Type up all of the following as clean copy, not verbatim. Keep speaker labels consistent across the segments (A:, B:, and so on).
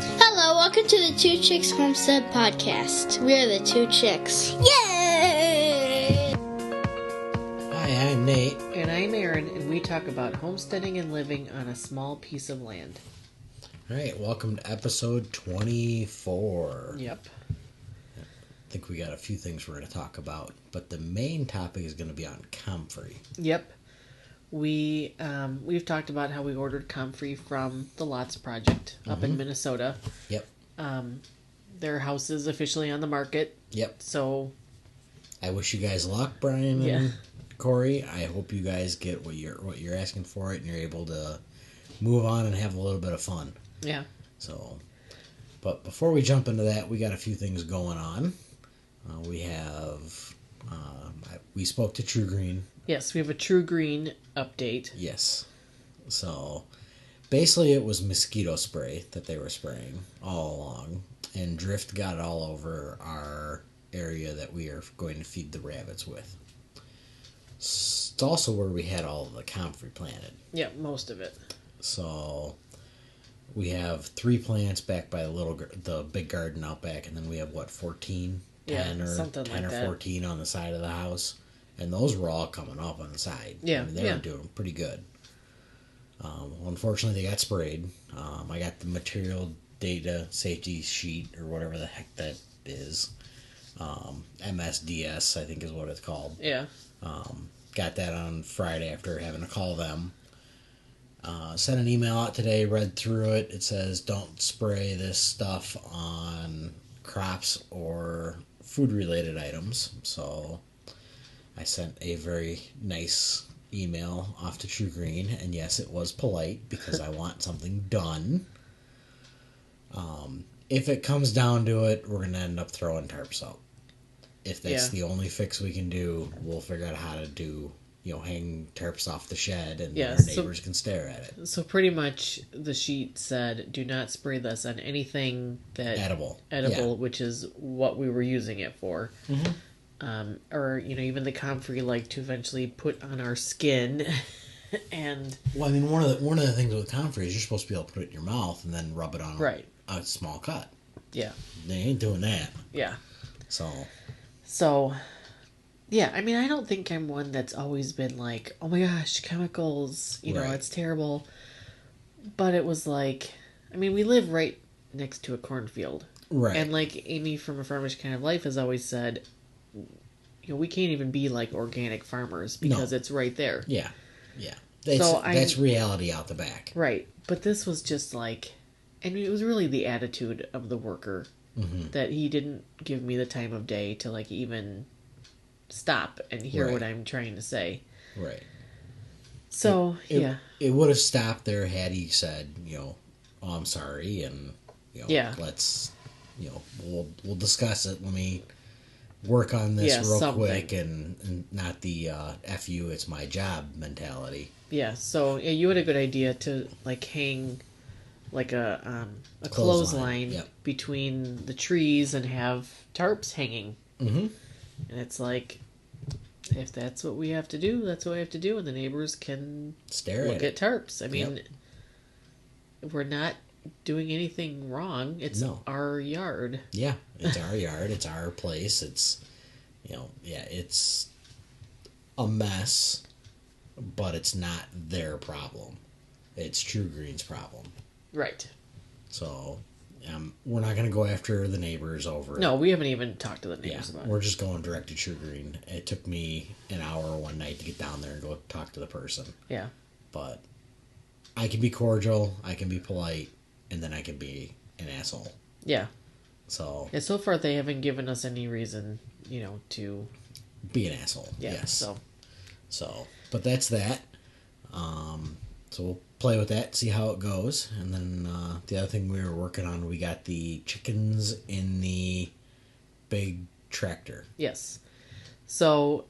A: Hello, welcome to the Two Chicks Homestead Podcast. We are the Two Chicks. Yay!
B: Hi, I'm Nate.
C: And I'm Aaron, and we talk about homesteading and living on a small piece of land.
B: All right, welcome to episode 24.
C: Yep.
B: I think we got a few things we're going to talk about, but the main topic is going to be on Comfrey.
C: Yep. We've talked about how we ordered Comfrey from the Lots Project up in Minnesota.
B: Yep.
C: Their house is officially on the market.
B: Yep.
C: So
B: I wish you guys luck, Brian and Corey. I hope you guys get what you're asking for it, and you're able to move on and have a little bit of fun.
C: yeah.
B: So, but before we jump into that, we got a few things going on. We spoke to True Green.
C: Yes, we have a True Green update.
B: Yes. So, basically it was mosquito spray that they were spraying all along, and drift got all over our area that we are going to feed the rabbits with. It's also where we had all of the comfrey planted.
C: Yeah, most of it.
B: So, we have 3 plants back by the big garden out back, and then we have 14? 10 or 14 on the side of the house. And those were all coming up on the side.
C: Yeah,
B: I mean, they were doing pretty good. Unfortunately, they got sprayed. I got the material data safety sheet, or whatever the heck that is. MSDS, I think is what it's called.
C: Yeah.
B: Got that on Friday after having to call them. Sent an email out today, read through it. It says don't spray this stuff on crops or food-related items. So I sent a very nice email off to True Green, and yes, it was polite because I want something done. If it comes down to it, we're going to end up throwing tarps out. If that's the only fix we can do, we'll figure out how to do, hang tarps off the shed, and our neighbors can stare at it.
C: So pretty much the sheet said, do not spray this on anything that
B: Edible,
C: which is what we were using it for.
B: Mm-hmm.
C: Or, even the comfrey to eventually put on our skin. And
B: well, I mean, one of the things with comfrey is you're supposed to be able to put it in your mouth and then rub it on a small cut.
C: Yeah.
B: They ain't doing that.
C: Yeah.
B: So,
C: yeah, I mean, I don't think I'm one that's always been like, oh my gosh, chemicals, it's terrible. But it was like, I mean, we live right next to a cornfield.
B: Right.
C: And like Amy from A Farmer's Kind of Life has always said, we can't even be like organic farmers because it's right there.
B: Yeah. Yeah. That's reality out the back.
C: Right. But this was just like, and it was really the attitude of the worker that he didn't give me the time of day to like even stop and hear what I'm trying to say.
B: Right.
C: So,
B: It would have stopped there had he said, oh, I'm sorry, and, let's, we'll discuss it. Let me work on this real quick, and not the F you, it's my job mentality.
C: Yeah, so you had a good idea to like hang like a clothesline between the trees and have tarps hanging. Mm-hmm. And it's like, if that's what we have to do, that's what we have to do, and the neighbors can look at tarps. I mean, we're not doing anything wrong. It's our yard.
B: Yeah, it's our yard. It's our place. It's, it's a mess, but it's not their problem. It's True Green's problem.
C: Right.
B: So, we're not going to go after the neighbors over it.
C: No, we haven't even talked to the neighbors about it.
B: We're just going direct to True Green. It took me an hour one night to get down there and go talk to the person.
C: Yeah.
B: But I can be cordial, I can be polite, and then I can be an asshole.
C: Yeah.
B: So.
C: Yeah, so far they haven't given us any reason, to
B: be an asshole.
C: Yeah,
B: yes. So, but that's that. So we'll play with that, see how it goes. And then the other thing we were working on, we got the chickens in the big tractor.
C: Yes. So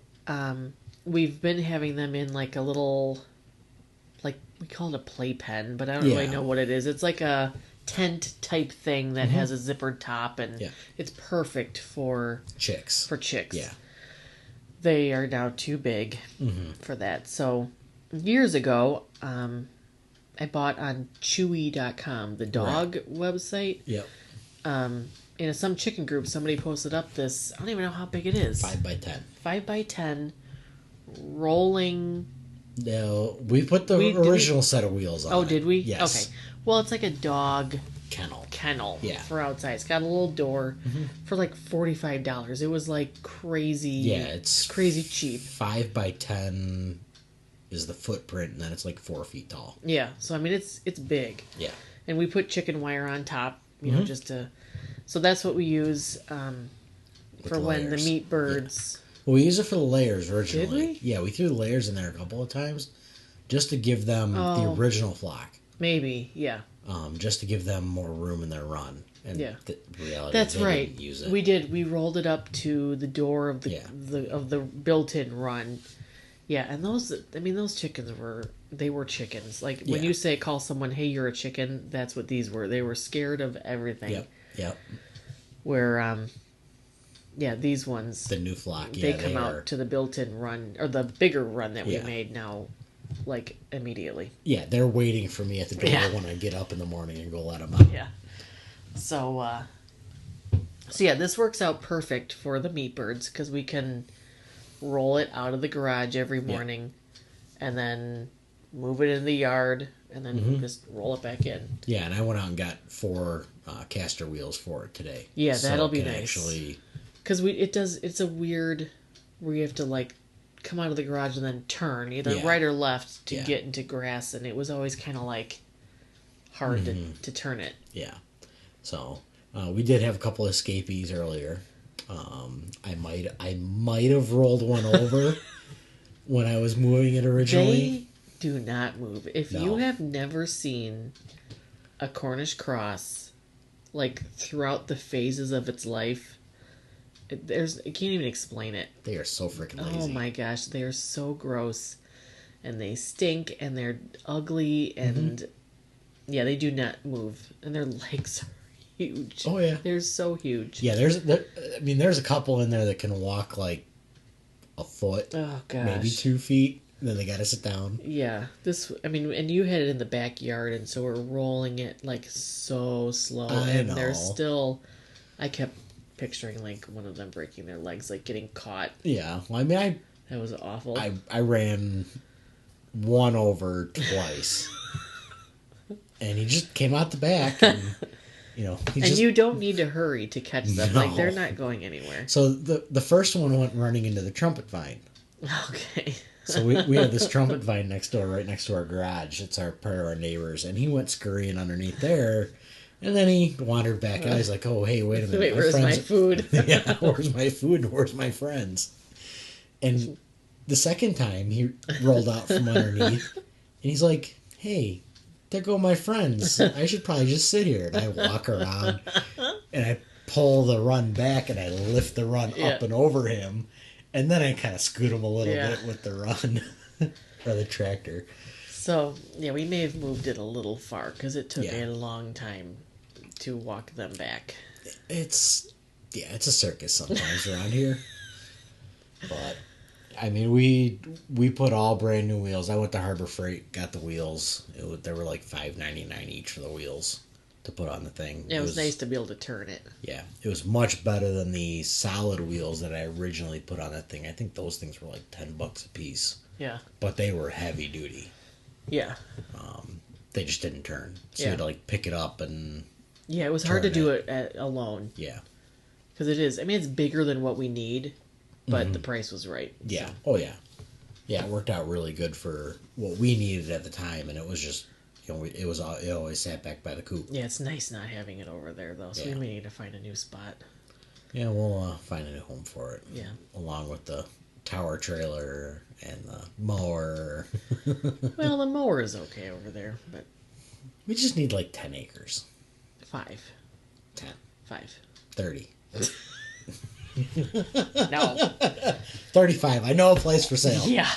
C: we've been having them in like a little, like we call it a playpen, but I don't really know what it is. It's like a tent type thing that has a zippered top, and it's perfect for
B: chicks. Yeah.
C: They are now too big for that. So years ago, I bought on Chewy.com, the dog website.
B: Yep.
C: In some chicken group, somebody posted up this, I don't even know how big it is.
B: 5x10.
C: 5x10 rolling.
B: No, we put the original set of wheels on.
C: Oh, did we?
B: Yes.
C: Okay. Well, it's like a dog
B: kennel. Yeah.
C: For outside. It's got a little door for like $45. It was like crazy.
B: Yeah, it's
C: crazy cheap.
B: 5x10 is the footprint, and then it's like 4 feet tall.
C: Yeah. So I mean, it's big.
B: Yeah.
C: And we put chicken wire on top, you know, just to. So that's what we use for when the meat birds.
B: Yeah. Well, we use it for the layers originally.
C: Did we?
B: Yeah, we threw the layers in there a couple of times, just to give them the original flock.
C: Maybe, yeah.
B: Just to give them more room in their run. And reality,
C: that's right.
B: Didn't use it.
C: We did. We rolled it up to the door of the built-in run. Yeah, and those chickens were chickens. Like when you call someone, "Hey, you're a chicken," that's what these were. They were scared of everything.
B: Yep.
C: Where these ones,
B: the new flock,
C: they come out to the built-in run or the bigger run that we made now. Like immediately.
B: Yeah, they're waiting for me at the door when I get up in the morning and go let them out.
C: Yeah. So this works out perfect for the meat birds because we can roll it out of the garage every morning and then move it in the yard and then just roll it back in.
B: Yeah, and I went out and got 4 caster wheels for it today.
C: Yeah, that'll be nice.
B: Actually,
C: because it's a weird where you have to like come out of the garage and then turn either right or left to get into grass, and it was always kind of like hard to turn it.
B: Yeah. So we did have a couple of escapees earlier. I might have rolled one over when I was moving it originally.
C: They do not move. If you have never seen a Cornish cross like throughout the phases of its life, I can't even explain it.
B: They are so freaking lazy.
C: Oh my gosh, they are so gross, and they stink, and they're ugly, and they do not move, and their legs are huge.
B: Oh yeah,
C: they're so huge.
B: Yeah, there's a couple in there that can walk like a foot.
C: Oh gosh,
B: maybe 2 feet. And then they gotta sit down.
C: Yeah, and you had it in the backyard, and so we're rolling it like so slow, and they're still. I kept picturing like one of them breaking their legs, like getting caught.
B: Yeah, well, I mean,
C: that was awful.
B: I ran one over twice, and he just came out the back, and you don't
C: need to hurry to catch them. No. Like they're not going anywhere.
B: So the first one went running into the trumpet vine.
C: Okay.
B: So we have this trumpet vine next door, right next to our garage. It's part of our neighbors, and he went scurrying underneath there. And then he wandered back out. He's like, "Oh, hey, wait a minute.
C: Wait, where's my food?
B: Yeah, where's my food? And where's my friends?" And the second time, he rolled out from underneath, and he's like, "Hey, there go my friends. I should probably just sit here." And I walk around, and I pull the run back, and I lift the run up and over him, and then I kind of scoot him a little bit with the run or the tractor.
C: So, we may have moved it a little far, because it took a long time to walk them back.
B: It's a circus sometimes around here. But I mean, we put all brand new wheels. I went to Harbor Freight, got the wheels. They were like $5.99 each for the wheels to put on the thing.
C: Yeah, it was nice to be able to turn it.
B: Yeah, it was much better than the solid wheels that I originally put on that thing. I think those things were like $10 a piece.
C: Yeah,
B: but they were heavy duty.
C: Yeah,
B: they just didn't turn. So you had to like pick it up and.
C: Yeah, it was hard to do it alone.
B: Yeah.
C: Because it is. I mean, it's bigger than what we need, but the price was right.
B: Yeah.
C: So.
B: Oh, yeah. Yeah, it worked out really good for what we needed at the time, and it was just, it always sat back by the coop.
C: Yeah, it's nice not having it over there, though, so we may need to find a new spot.
B: Yeah, we'll find a new home for it.
C: Yeah.
B: Along with the tower trailer and the mower.
C: Well, the mower is okay over there, but...
B: We just need like 10 acres.
C: 5.
B: 10.
C: 5.
B: 30.
C: No.
B: 35. I know a place for sale.
C: Yeah.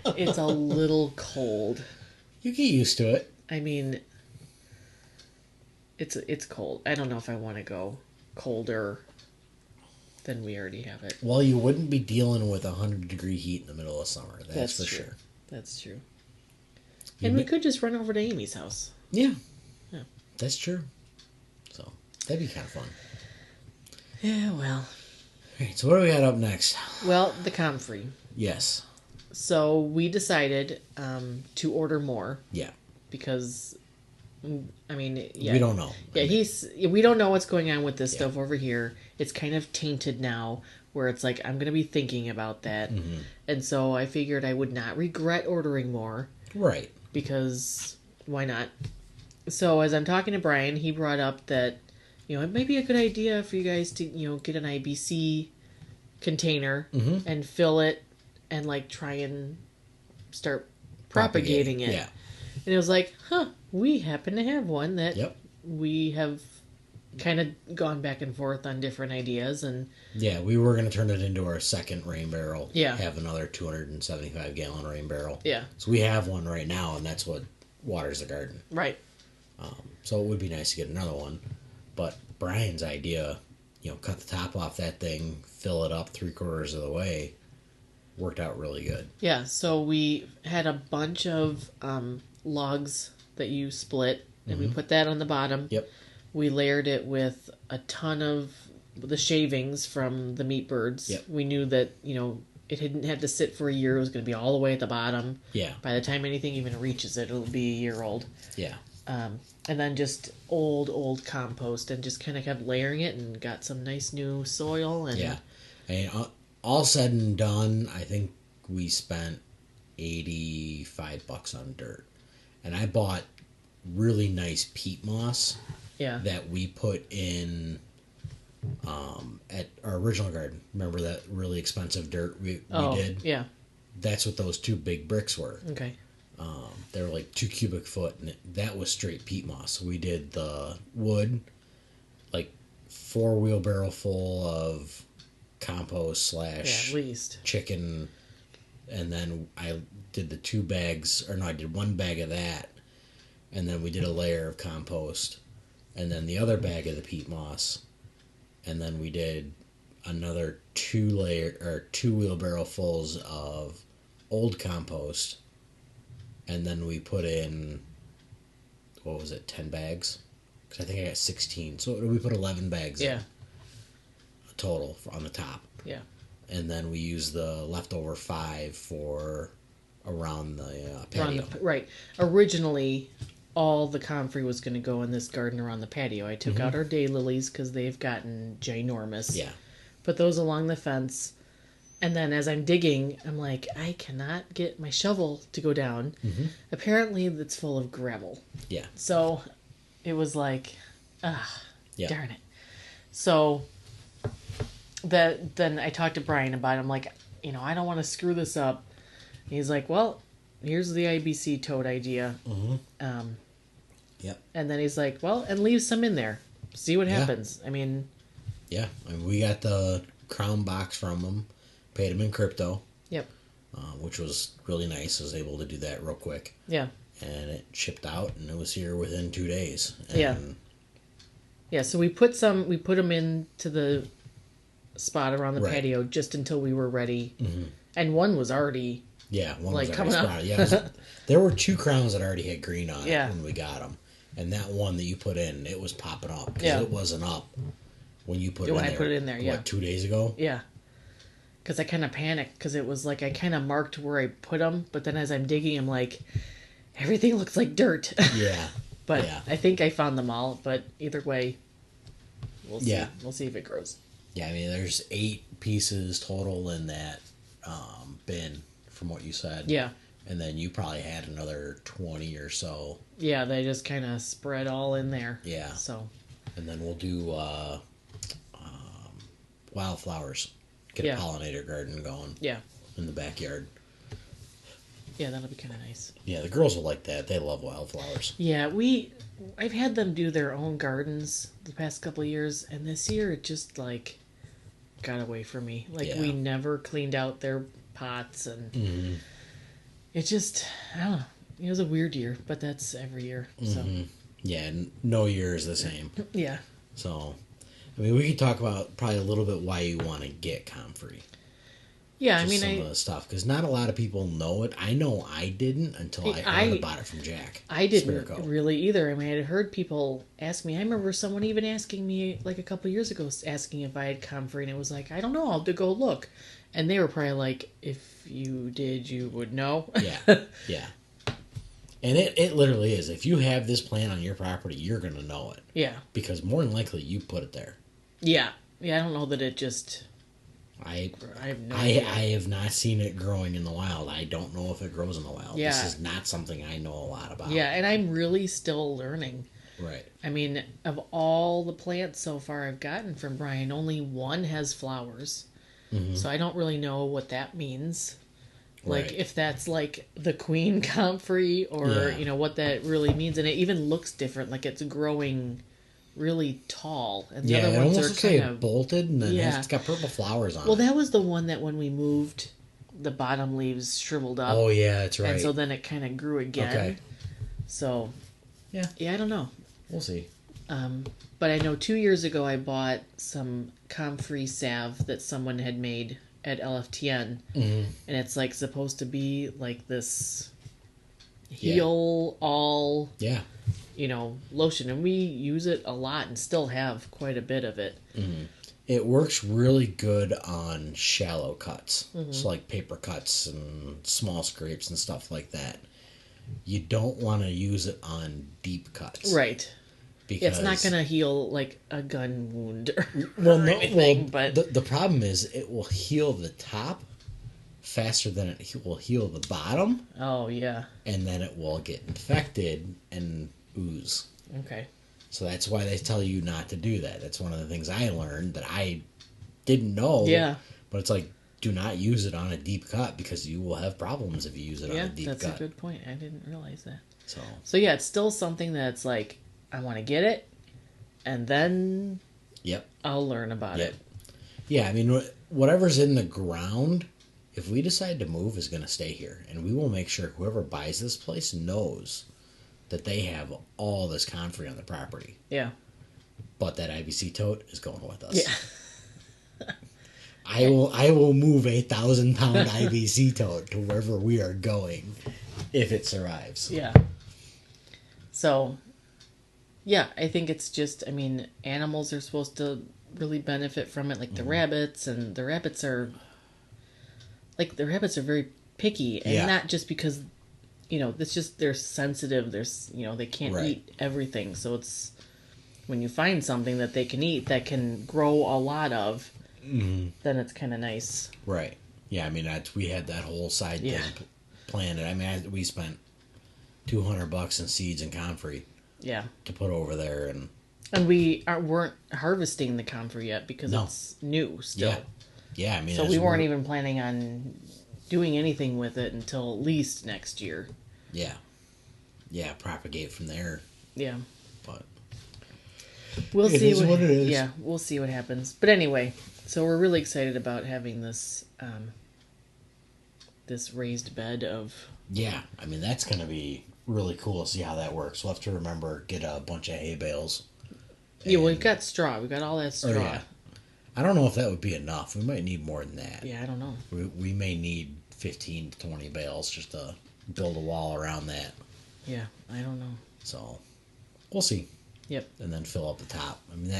C: It's a little cold.
B: You get used to it.
C: I mean, it's cold. I don't know if I want to go colder than we already have it.
B: Well, you wouldn't be dealing with 100-degree heat in the middle of summer. That's for
C: true.
B: sure.
C: That's true. And we could just run over to Amy's house.
B: Yeah. That's true. So, that'd be kind of fun.
C: Yeah, well.
B: All right, so what do we got up next?
C: Well, the Comfrey.
B: Yes.
C: So we decided to order more.
B: Yeah.
C: Because, I mean, yeah.
B: We don't know.
C: Yeah, we don't know what's going on with this stuff over here. It's kind of tainted now, where it's like, I'm going to be thinking about that. Mm-hmm. And so I figured I would not regret ordering more.
B: Right.
C: Because why not? So as I'm talking to Brian, he brought up that, it might be a good idea for you guys to, get an IBC container and fill it and, like, try and start propagating it.
B: Yeah.
C: And it was like, we happen to have one that we have kind of gone back and forth on different ideas. And
B: yeah, we were going to turn it into our second rain barrel.
C: Yeah.
B: Have another 275-gallon rain barrel.
C: Yeah.
B: So we have one right now, and that's what waters the garden.
C: Right.
B: So it would be nice to get another one. But Brian's idea, cut the top off that thing, fill it up 3/4 of the way, worked out really good.
C: Yeah, so we had a bunch of logs that you split, and we put that on the bottom.
B: Yep.
C: We layered it with a ton of the shavings from the meat birds.
B: Yep.
C: We knew that, it hadn't had to sit for a year. It was going to be all the way at the bottom.
B: Yeah.
C: By the time anything even reaches it, it'll be a year old.
B: Yeah.
C: And then just old compost, and just kind of kept layering it and got some nice new soil. And
B: yeah. And all said and done, I think we spent $85 on dirt. And I bought really nice peat moss that we put in at our original garden. Remember that really expensive dirt we did?
C: Yeah.
B: That's what those 2 big bricks were.
C: Okay.
B: They were like 2 cubic foot, and that was straight peat moss. So we did the wood, like 4 wheelbarrow full of compost /
C: at least
B: chicken, and then I did the 2 bags, or no, I did 1 bag of that, and then we did a layer of compost, and then the other bag of the peat moss, and then we did another 2 wheelbarrow fulls of old compost. And then we put in, 10 bags? Because I think I got 16. So we put 11 bags in total on the top.
C: Yeah.
B: And then we used the leftover 5 for around the patio.
C: Right. Originally, all the comfrey was going to go in this garden around the patio. I took out our daylilies because they've gotten ginormous.
B: Yeah.
C: Put those along the fence. And then as I'm digging, I'm like, I cannot get my shovel to go down. Mm-hmm. Apparently, it's full of gravel. Yeah. So it was like, darn it. So then I talked to Brian about it. I'm like, I don't want to screw this up. He's like, well, here's the IBC tote idea. Mm-hmm. Yep. And then he's like, well, and leave some in there. See what happens. I mean...
B: Yeah. We got the crown box from him. Paid him in crypto. Yep. Which was really nice. I was able to do that real quick. Yeah. And it shipped out, and it was here within 2 days. And
C: yeah, so we put them into the spot around the patio just until we were ready. Mm-hmm. And one was already...
B: Yeah, one was already sprouted. Yeah, there were 2 crowns that already had green on it when we got them. And that one that you put in, it was popping up. Because it wasn't up when you put it in there.
C: When I put it in there,
B: What, 2 days ago?
C: Yeah. Because I kind of panicked, because it was like I kind of marked where I put them, but then as I'm digging, I'm like, everything looks like dirt. Yeah. But I think I found them all, but either way, we'll see. Yeah. We'll see if it grows.
B: Yeah, I mean, there's 8 pieces total in that bin, from what you said. Yeah. And then you probably had another 20 or so.
C: Yeah, they just kind of spread all in there.
B: Yeah.
C: So.
B: And then we'll do wildflowers. Get a pollinator garden going. Yeah. In the backyard.
C: Yeah, that'll be kind of nice.
B: Yeah, the girls will like that. They love wildflowers.
C: Yeah, I've had them do their own gardens the past couple of years, and this year it just, like, got away from me. Like, we never cleaned out their pots, and it just, I don't know. It was a weird year, but that's every year, so.
B: Yeah, no year is the same.
C: Yeah.
B: So... I mean, we could talk about probably a little bit why you want to get Comfrey.
C: Yeah,
B: just some of the stuff, because not a lot of people know it. I know I didn't until I heard about it from Jack.
C: I didn't really either. I mean, I had heard people ask me. I remember someone even asking me like a couple years ago, asking if I had Comfrey, and it was like, I don't know, I'll have to go look. And they were probably like, if you did, you would know.
B: Yeah, yeah. And it literally is. If you have this plant on your property, you're going to know it.
C: Yeah.
B: Because more than likely, you put it there.
C: Yeah. Yeah, I don't know that it just... I
B: have not seen it growing in the wild. I don't know if it grows in the wild.
C: Yeah.
B: This is not something I know a lot about.
C: Yeah, and I'm really still learning.
B: Right.
C: I mean, of all the plants so far I've gotten from Brian, only one has flowers. Mm-hmm. So I don't really know what that means. Like, if that's, like, the queen comfrey or, you know, what that really means. And it even looks different. Like, it's growing really tall. And the other ones are kind of
B: bolted, and then it's got purple flowers on it.
C: Well, that was the one that when we moved, the bottom leaves shriveled up.
B: Oh, yeah, that's right.
C: And so then it kind of grew again.
B: Okay.
C: So, yeah, I don't know.
B: We'll see.
C: But I know 2 years ago I bought some comfrey salve that someone had made at LFTN, and it's like supposed to be like this heal all, you know, lotion, and we use it a lot and still have quite a bit of it.
B: It works really good on shallow cuts, so like paper cuts and small scrapes and stuff like that. You don't want to use it on deep cuts,
C: right? Because it's not going to heal like a gun wound or anything. But
B: the problem is it will heal the top faster than it will heal the bottom.
C: Oh, yeah.
B: And then it will get infected and ooze.
C: Okay.
B: So that's why they tell you not to do that. That's one of the things I learned that I didn't know.
C: Yeah.
B: But it's like, do not use it on a deep cut because you will have problems if you use it on a deep cut.
C: Yeah, that's a good point. I didn't realize that.
B: So
C: yeah, it's still something that's like, I want to get it, and then I'll learn about it.
B: Yeah, I mean, whatever's in the ground, if we decide to move, is going to stay here. And we will make sure whoever buys this place knows that they have all this comfrey on the property.
C: Yeah.
B: But that IBC tote is going with us.
C: Yeah.
B: I will move a 1,000-pound IBC tote to wherever we are going if it survives.
C: Yeah. So... yeah, I think it's just, I mean, animals are supposed to really benefit from it, like the rabbits, and the rabbits are very picky, and not just because, you know, it's just they're sensitive, they can't eat everything, so it's, when you find something that they can eat that can grow a lot of, then it's kind of nice. Right.
B: Yeah, I mean, we had that whole side thing planned. I mean, we spent $200 in seeds and comfrey.
C: Yeah.
B: To put over there,
C: and we weren't harvesting the comfrey yet because it's new still.
B: Yeah. I mean,
C: so we weren't even planning on doing anything with it until at least next year. Yeah.
B: Propagate from there.
C: Yeah.
B: But
C: we'll see
B: what it is.
C: Yeah, we'll see what happens. But anyway, so we're really excited about having this this raised bed of.
B: Yeah, I mean that's gonna be really cool to see how that works. We'll have to remember get a bunch of hay bales.
C: Yeah, we've got straw. We've got all that straw. Yeah.
B: I don't know if that would be enough. We might need more than that.
C: Yeah, I don't know.
B: We may need 15 to 20 bales just to build a wall around that.
C: Yeah, I don't know.
B: So, we'll see.
C: Yep.
B: And then fill up the top. I mean,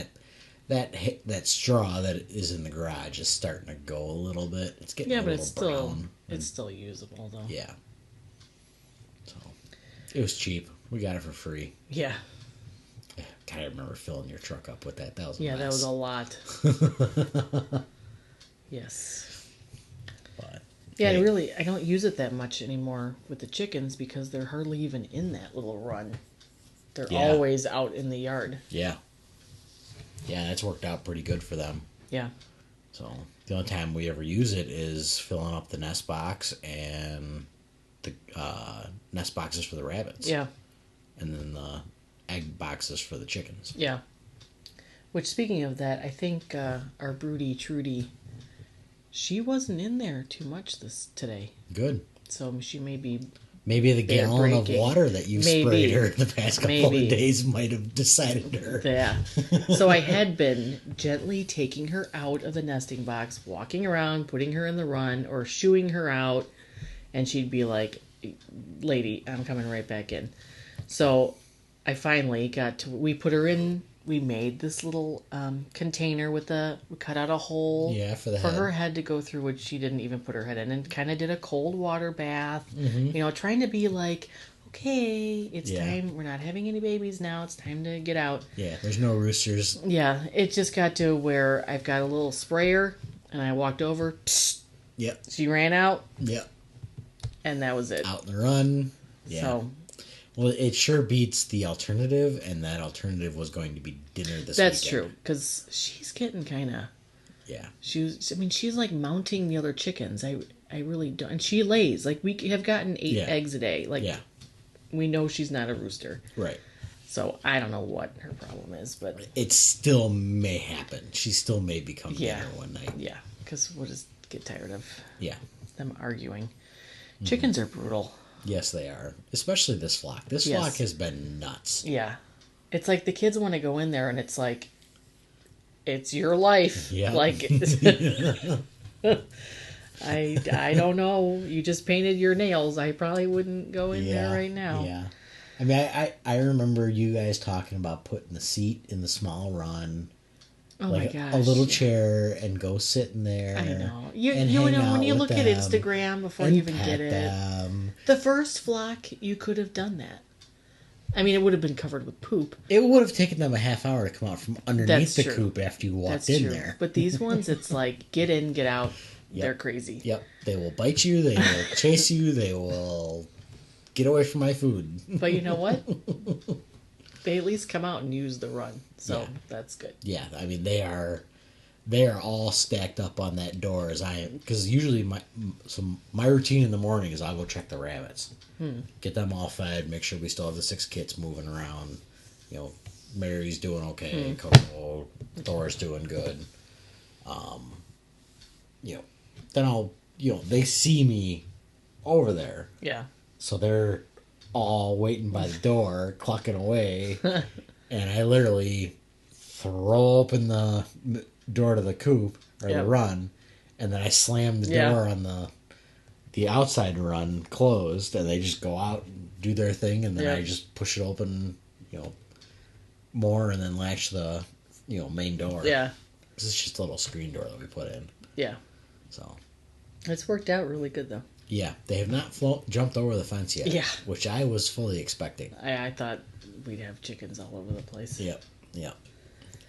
B: that straw that is in the garage is starting to go a little bit. It's getting a little brown.
C: It's still usable, though.
B: Yeah. So, it was cheap. We got it for free.
C: Yeah.
B: God, I remember filling your truck up with that. That was
C: that was a lot. Yes.
B: But
C: yeah, I don't use it that much anymore with the chickens because they're hardly even in that little run. They're always out in the yard.
B: Yeah. Yeah, that's worked out pretty good for them.
C: Yeah.
B: So the only time we ever use it is filling up the nest box and the nest boxes for the rabbits.
C: Yeah.
B: And then the egg boxes for the chickens.
C: Yeah. Which, speaking of that, I think our broody Trudy, she wasn't in there too much today.
B: Good.
C: So she may be
B: Maybe the gallon of water that you sprayed her the past couple of days might have decided her.
C: Yeah. So I had been gently taking her out of the nesting box, walking around, putting her in the run, or shooing her out, and she'd be like, "Lady, I'm coming right back in." So I finally we put her in. We made this little container we cut out a hole
B: for
C: her head to go through, which she didn't even put her head in, and kind of did a cold water bath, trying to be like, okay, it's time. We're not having any babies now. It's time to get out.
B: Yeah, there's no roosters.
C: Yeah, it just got to where I've got a little sprayer, and I walked over. Psst,
B: yep.
C: She ran out.
B: Yep.
C: And that was it.
B: Out in the run. Yeah.
C: So.
B: Well, it sure beats the alternative, and that alternative was going to be dinner this weekend.
C: That's true, because she's getting kind of...
B: Yeah.
C: She's like mounting the other chickens. I really don't... And she lays. Like, we have gotten 8 eggs a day. Like, we know she's not a rooster.
B: Right.
C: So, I don't know what her problem is, but...
B: It still may happen. She still may become dinner one night.
C: Yeah, because we'll just get tired of them arguing.
B: Mm-hmm.
C: Chickens are brutal.
B: Yes, they are. Especially this flock. This flock has been nuts.
C: Yeah. It's like the kids want to go in there and it's like, it's your life.
B: Yeah.
C: Like, I don't know. You just painted your nails. I probably wouldn't go in there right now.
B: Yeah. I mean, I remember you guys talking about putting the seat in the small run.
C: Oh
B: like
C: my gosh.
B: A little chair and go sit in there.
C: I know. You know, when you look at Instagram before you even get it. The first flock, you could have done that. I mean, it would have been covered with poop.
B: It would have taken them a half hour to come out from underneath the coop after you walked in there.
C: But these ones, it's like, get in, get out. Yep. They're crazy.
B: Yep. They will bite you. They will chase you. They will get away from my food.
C: But you know what? They at least come out and use the run. So that's good.
B: Yeah. I mean, they are all stacked up on that door because usually my routine in the morning is I'll go check the rabbits, get them all fed, make sure we still have the 6 kits moving around. You know, Mary's doing okay, Coco, Thor's doing good. Then they see me over there.
C: Yeah.
B: So they're all waiting by the door, clucking away, and I literally throw open the door to the coop or the run, and then I slam the door on the outside run closed, and they just go out and do their thing, and then I just push it open, more, and then latch the main door.
C: Yeah,
B: this is just a little screen door that we put in.
C: Yeah,
B: so
C: it's worked out really good though.
B: Yeah, they have not jumped over the fence yet.
C: Yeah,
B: which I was fully expecting.
C: I thought we'd have chickens all over the place.
B: Yep.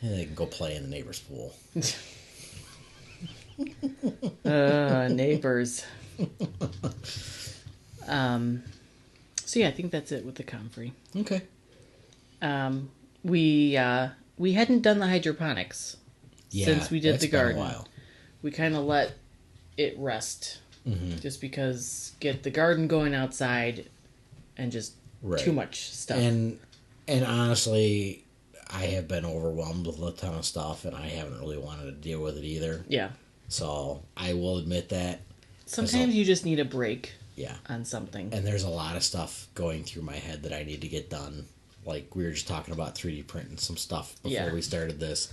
B: And they can go play in the neighbor's pool.
C: Neighbors. So yeah, I think that's it with the Comfrey.
B: Okay.
C: We hadn't done the hydroponics since we did the garden.
B: Been a while.
C: We kind of let it rest, just because get the garden going outside, and just too much stuff.
B: And honestly, I have been overwhelmed with a ton of stuff, and I haven't really wanted to deal with it either.
C: Yeah.
B: So I will admit that.
C: Sometimes you just need a break.
B: Yeah.
C: On something.
B: And there's a lot of stuff going through my head that I need to get done. Like we were just talking about 3D printing some stuff before we started this.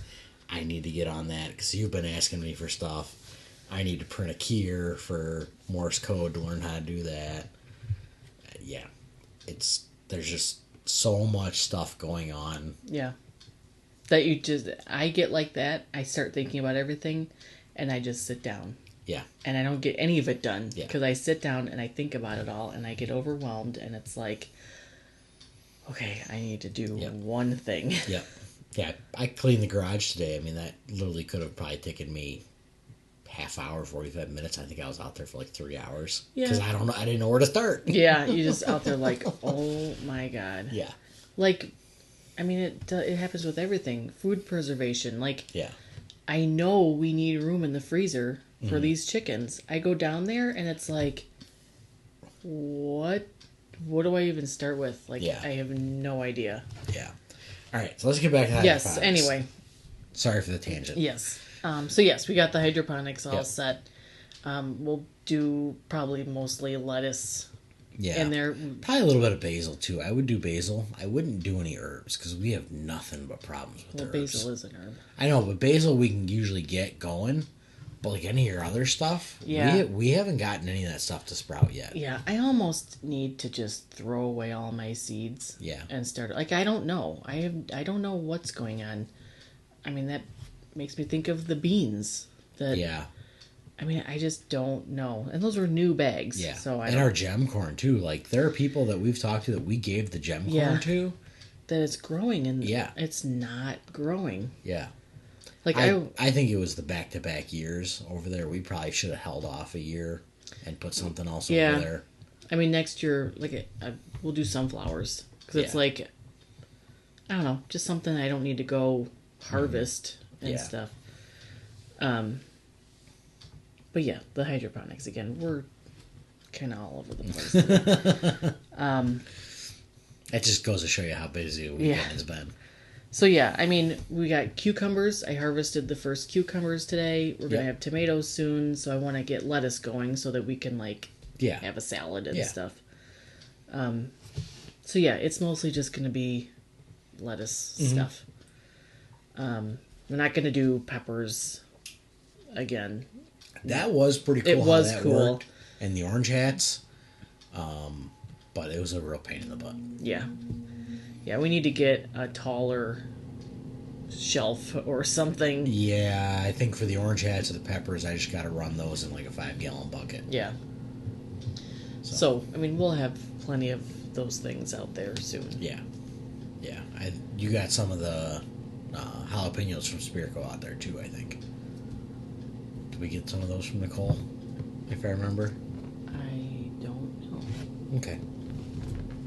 B: I need to get on that because you've been asking me for stuff. I need to print a keyer for Morse code to learn how to do that. Yeah. There's just so much stuff going on.
C: Yeah. That I get like that. I start thinking about everything and I just sit down.
B: Yeah.
C: And I don't get any of it done because I sit down and I think about it all and I get overwhelmed and it's like, okay, I need to do one thing.
B: Yep. Yeah. I cleaned the garage today. I mean, that literally could have probably taken me half hour, 45 minutes. I think I was out there for like 3 hours. Yeah. Because I didn't know where to start.
C: Yeah. You're just out there like, oh my God.
B: Yeah.
C: Like, I mean, it happens with everything. Food preservation. Like, I know we need room in the freezer for these chickens. I go down there and it's like, what do I even start with? Like, I have no idea.
B: Yeah. All right, so let's get back to hydroponics.
C: Yes, anyway.
B: Sorry for the tangent.
C: Yes. So yes, we got the hydroponics all set. We'll do probably mostly lettuce
B: Yeah.
C: And they're
B: probably a little bit of basil too. I would do basil. I wouldn't do any herbs because we have nothing but problems with herbs.
C: Basil is an herb.
B: I know, but basil we can usually get going. But like any of your other stuff,
C: yeah,
B: we haven't gotten any of that stuff to sprout yet.
C: Yeah, I almost need to just throw away all my seeds.
B: Yeah.
C: And start like I don't know. I don't know what's going on. I mean that makes me think of the beans.
B: Yeah.
C: I mean, I just don't know. And those were new bags.
B: Yeah.
C: So
B: and our gem corn, too. Like, there are people that we've talked to that we gave the gem corn to.
C: That it's growing and
B: yeah.
C: It's not growing.
B: Yeah.
C: Like
B: I think it was the back-to-back years over there. We probably should have held off a year and put something else over there.
C: I mean, next year, like, we'll do sunflowers. Because it's like, I don't know, just something I don't need to go harvest and stuff. But yeah, the hydroponics again. We're kind of all over the place.
B: That just goes to show you how busy the weekend has been.
C: So yeah, I mean, we got cucumbers. I harvested the first cucumbers today. We're gonna have tomatoes soon, so I want to get lettuce going so that we can have a salad and stuff. So yeah, it's mostly just gonna be lettuce stuff. We're not gonna do peppers again.
B: That was pretty cool.
C: It was cool.
B: Worked. And the orange hats. But it was a real pain in the butt.
C: Yeah. Yeah, we need to get a taller shelf or something.
B: Yeah, I think for the orange hats or the peppers, I just got to run those in like a 5-gallon bucket.
C: Yeah. So, I mean, we'll have plenty of those things out there soon.
B: Yeah. Yeah. You got some of the jalapenos from Spirko out there too, I think. Did we get some of those from Nicole, if I remember?
C: I don't know.
B: Okay.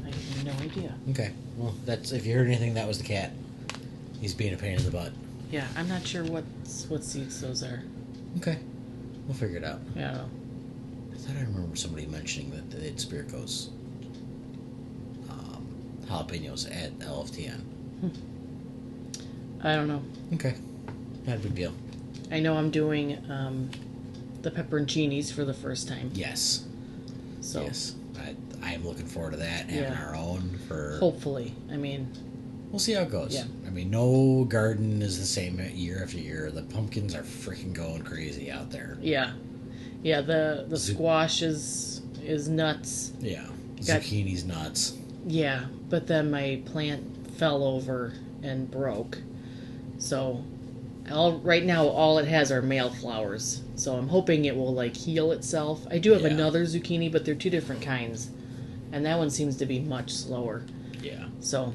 C: I have no idea.
B: Okay. Well, that's if you heard anything, that was the cat. He's being a pain in the butt.
C: Yeah, I'm not sure what seeds those are.
B: Okay. We'll figure it out.
C: Yeah, I don't know.
B: I thought I remember somebody mentioning that they had Spirko's jalapenos at LFTN.
C: I don't know.
B: Okay. Not a big deal.
C: I know I'm doing the pepperoncinis for the first time.
B: Yes.
C: So
B: yes. I am looking forward to that, having our own for...
C: Hopefully. I mean...
B: We'll see how it goes.
C: Yeah.
B: I mean, no garden is the same year after year. The pumpkins are freaking going crazy out there.
C: Yeah. Yeah, the squash is nuts.
B: Yeah. Zucchini's nuts.
C: Yeah, but then my plant fell over and broke. So... right now, all it has are male flowers, so I'm hoping it will heal itself. I do have another zucchini, but they're two different kinds, and that one seems to be much slower.
B: Yeah.
C: So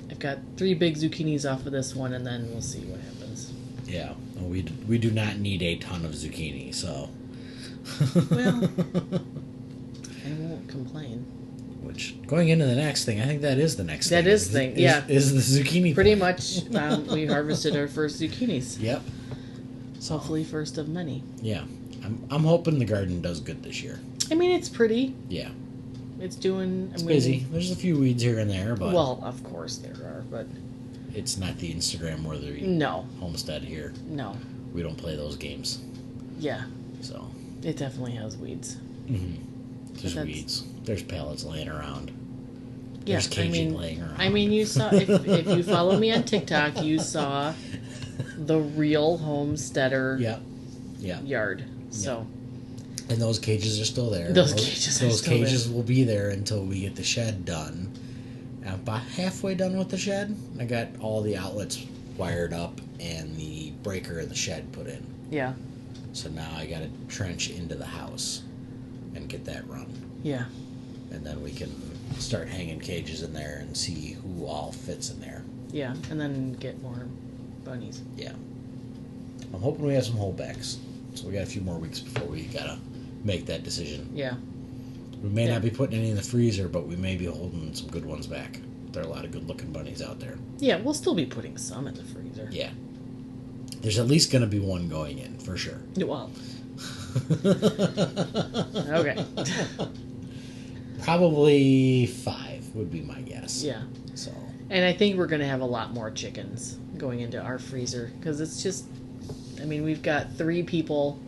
C: I've got 3 big zucchinis off of this one, and then we'll see what happens.
B: Yeah, we do not need a ton of zucchini, so.
C: Well, I won't complain.
B: Which, going into the next thing, I think that is the next thing.
C: That is the thing, yeah.
B: Is the zucchini
C: Pretty
B: plant.
C: much, we harvested our first zucchinis.
B: Yep.
C: So hopefully first of many.
B: Yeah. I'm hoping the garden does good this year.
C: I mean, it's pretty.
B: Yeah.
C: It's doing...
B: It's busy. There's a few weeds here and there, but...
C: Well, of course there are, but...
B: It's not the Instagram-worthy homestead here.
C: No.
B: We don't play those games.
C: Yeah.
B: So...
C: It definitely has weeds.
B: Mm-hmm. There's weeds. There's pallets laying around. There's caging laying around.
C: I mean, you saw... if you follow me on TikTok, you saw the real homesteader yard. So...
B: And those cages are still there.
C: Those cages
B: will be there until we get the shed done. I'm about halfway done with the shed. I got all the outlets wired up and the breaker in the shed put in.
C: Yeah.
B: So now I got to trench into the house and get that run.
C: Yeah.
B: And then we can start hanging cages in there and see who all fits in there.
C: Yeah, and then get more bunnies.
B: Yeah. I'm hoping we have some holdbacks. So we got a few more weeks before we gotta make that decision.
C: Yeah.
B: We may not be putting any in the freezer, but we may be holding some good ones back. There are a lot of good looking bunnies out there.
C: Yeah, we'll still be putting some in the freezer.
B: Yeah. There's at least gonna be one going in, for sure.
C: Well. Okay.
B: Probably 5 would be my guess.
C: Yeah.
B: So.
C: And I think we're gonna have a lot more chickens going into our freezer, because it's just... I mean, we've got 3 people.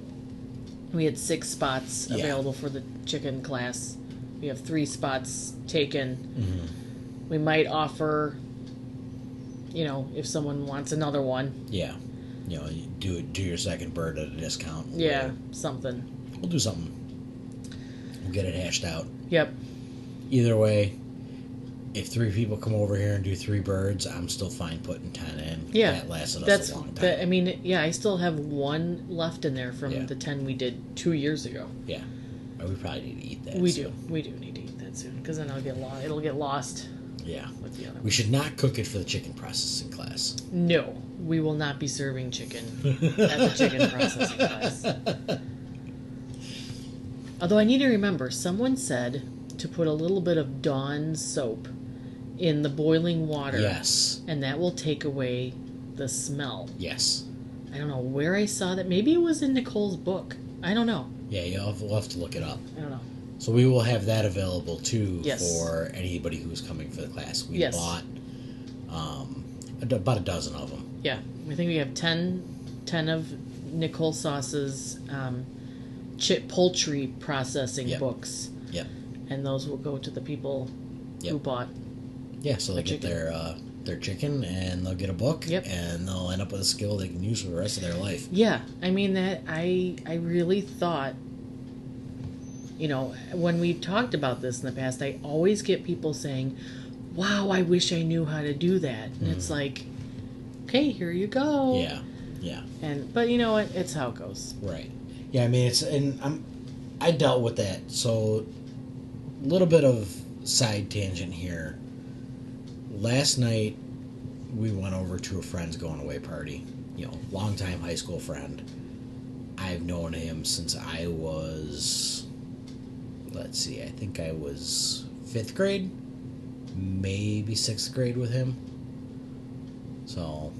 C: We had 6 spots available for the chicken class we have 3 spots taken.
B: Mm-hmm.
C: We might offer, if someone wants another one.
B: Yeah. You do your second bird at a discount.
C: Yeah, something.
B: We'll do something. We'll get it hashed out.
C: Yep.
B: Either way, if 3 people come over here and do 3 birds, I'm still fine putting 10 in.
C: Yeah.
B: That lasted us a long time.
C: I still have 1 left in there from the 10 we did 2 years ago.
B: Yeah. We probably need to eat that
C: We
B: soon.
C: do. We do need to eat that soon, because then it'll get lost.
B: Yeah.
C: With the other
B: We should not cook it for the chicken processing class.
C: No, we will not be serving chicken at the chicken processing class. Although I need to remember, someone said to put a little bit of Dawn soap in the boiling water.
B: Yes.
C: And that will take away the smell.
B: Yes.
C: I don't know where I saw that. Maybe it was in Nicole's book. I don't know.
B: Yeah, we'll have to look it up.
C: I don't know.
B: So we will have that available too
C: Yes.
B: for anybody who's coming for the class. We
C: Yes.
B: bought about a dozen of them.
C: Yeah, I think we have 10 of Nicole Sauce's poultry processing books.
B: Yep.
C: And those will go to the people who bought.
B: Yeah, so they get
C: chicken.
B: their chicken and they'll get a book.
C: Yep.
B: And they'll end up with a skill they can use for the rest of their life.
C: Yeah, I mean that I really thought, when we talked about this in the past, I always get people saying, "Wow, I wish I knew how to do that." And it's like, okay, here you go.
B: Yeah. Yeah.
C: But you know what? It's how it goes.
B: Right. Yeah, I mean I dealt with that. So a little bit of side tangent here. Last night we went over to a friend's going away party. Longtime high school friend. I've known him since I was, I think I was 5th grade, maybe 6th grade with him. So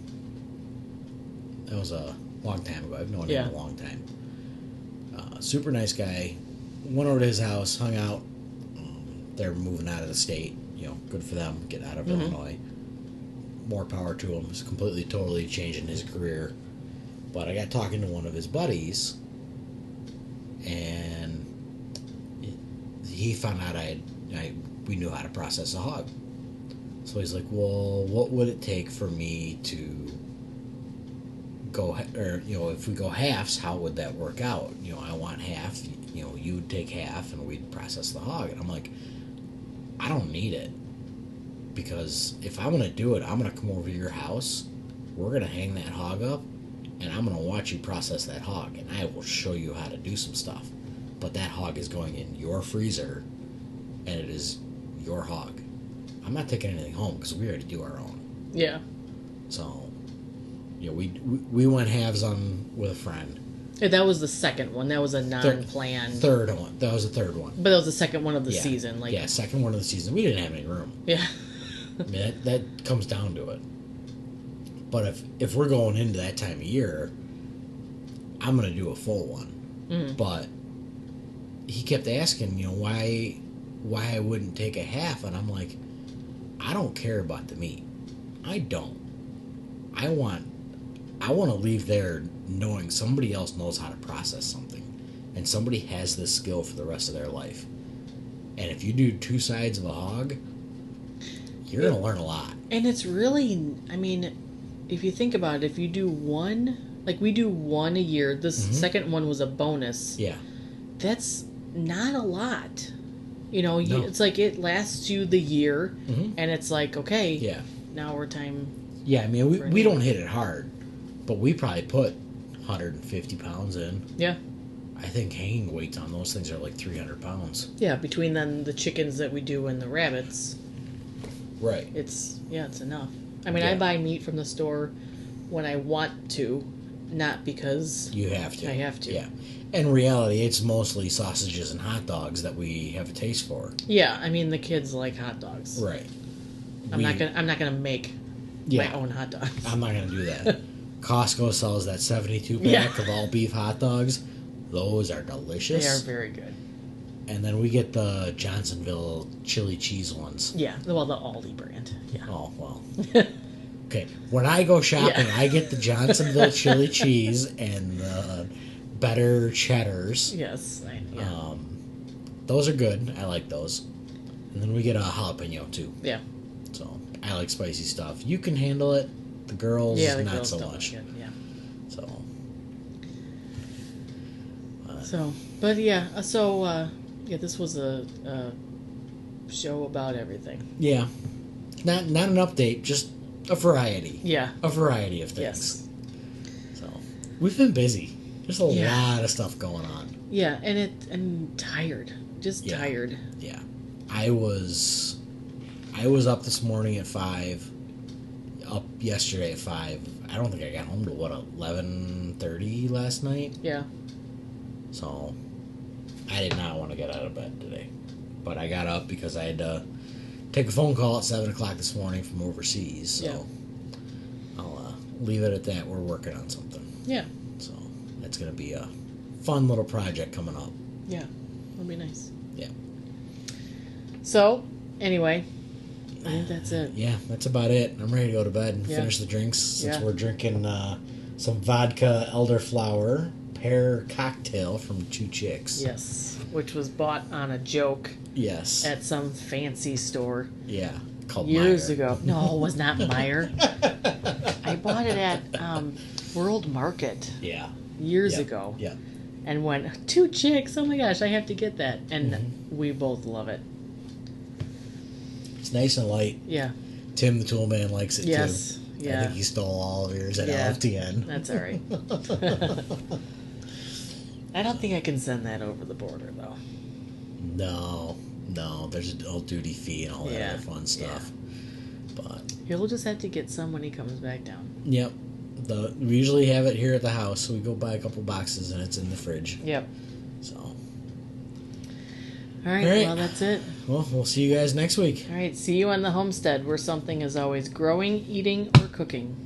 B: that was a long time ago. I've known him a long time. Super nice guy. Went over to his house, hung out. They're moving out of the state. Good for them. Get out of Illinois. More power to him. It's completely, totally changing his career. But I got talking to one of his buddies, and he found out we knew how to process a hog. So he's like, "Well, what would it take for me to go, or if we go halves, how would that work out? I want half. You would take half, and we'd process the hog." And I'm like, "I don't need it, because if I want to do it, I'm gonna come over to your house. We're gonna hang that hog up, and I'm gonna watch you process that hog, and I will show you how to do some stuff. But that hog is going in your freezer, and it is your hog. I'm not taking anything home because we already do our own."
C: Yeah.
B: So, we went halves on with a friend.
C: That was the second one. That was a non-planned.
B: Third one. That was the third one.
C: But that was the second one of the season.
B: Second one of the season. We didn't have any room.
C: Yeah.
B: I mean, that comes down to it. But if we're going into that time of year, I'm going to do a full one.
C: Mm-hmm.
B: But he kept asking, why I wouldn't take a half, and I'm like, I don't care about the meat. I don't. I want to leave there knowing somebody else knows how to process something, and somebody has this skill for the rest of their life. And if you do 2 sides of a hog, you're going to learn a lot.
C: And it's really, if you think about it, if you do one, like we do one a year, this second one was a bonus.
B: Yeah.
C: That's not a lot. No. It's like it lasts you the year, and it's like, okay, now we're time.
B: Yeah, we don't hit it hard, but we probably put 150 pounds in.
C: Yeah.
B: I think hanging weights on those things are like 300 pounds.
C: Yeah, between then the chickens that we do and the rabbits.
B: Right.
C: It's enough. I buy meat from the store when I want to, not because
B: you have to.
C: I have to.
B: Yeah. In reality, it's mostly sausages and hot dogs that we have a taste for.
C: Yeah, the kids like hot dogs.
B: Right.
C: I'm not gonna make my own hot dogs.
B: I'm not gonna do that. Costco sells that 72 pack of all beef hot dogs. Those are delicious.
C: They are very good.
B: And then we get the Johnsonville chili cheese ones.
C: Yeah, well, the Aldi brand. Yeah.
B: Oh, well. Okay, when I go shopping, I get the Johnsonville chili cheese and the better cheddars.
C: Yes.
B: those are good. I like those. And then we get a jalapeno too.
C: Yeah.
B: So I like spicy stuff. You can handle it. The girls,
C: the
B: not
C: girls
B: so
C: don't
B: much.
C: like it, yeah.
B: So.
C: This was a show about everything.
B: Yeah. Not an update, just a variety.
C: Yeah.
B: A variety of things.
C: Yes.
B: So we've been busy. There's a lot of stuff going on.
C: Yeah, and tired. Just tired.
B: Yeah. I was up this morning at 5. Up yesterday at 5. I don't think I got home till 11:30 last night.
C: Yeah.
B: So I did not want to get out of bed today. But I got up because I had to take a phone call at 7 o'clock this morning from overseas. So I'll leave it at that. We're working on something.
C: Yeah.
B: So that's going to be a fun little project coming up.
C: Yeah. It'll be nice.
B: Yeah.
C: So, anyway, I think that's it.
B: Yeah, that's about it. I'm ready to go to bed and finish the drinks since we're drinking some vodka elderflower pear cocktail from Two Chicks.
C: Yes, which was bought on a joke.
B: Yes.
C: At some fancy store.
B: Yeah, called
C: years
B: Meijer.
C: ago. No, it was not Meijer. I bought it at World Market.
B: Yeah.
C: Years ago.
B: Yeah.
C: And went, Two Chicks, oh my gosh, I have to get that. And we both love it.
B: It's nice and light.
C: Yeah.
B: Tim the Toolman likes it too.
C: Yes. Yeah.
B: I think he stole all of yours at LFTN.
C: That's all right. I don't think I can send that over the border, though.
B: No. There's an old duty fee and all that other fun stuff. But
C: he'll just have to get some when he comes back down.
B: Yep. We usually have it here at the house, so we go buy a couple boxes and it's in the fridge.
C: Yep.
B: So.
C: All right, well, that's it.
B: Well, we'll see you guys next week.
C: All right, see you on the homestead where something is always growing, eating, or cooking.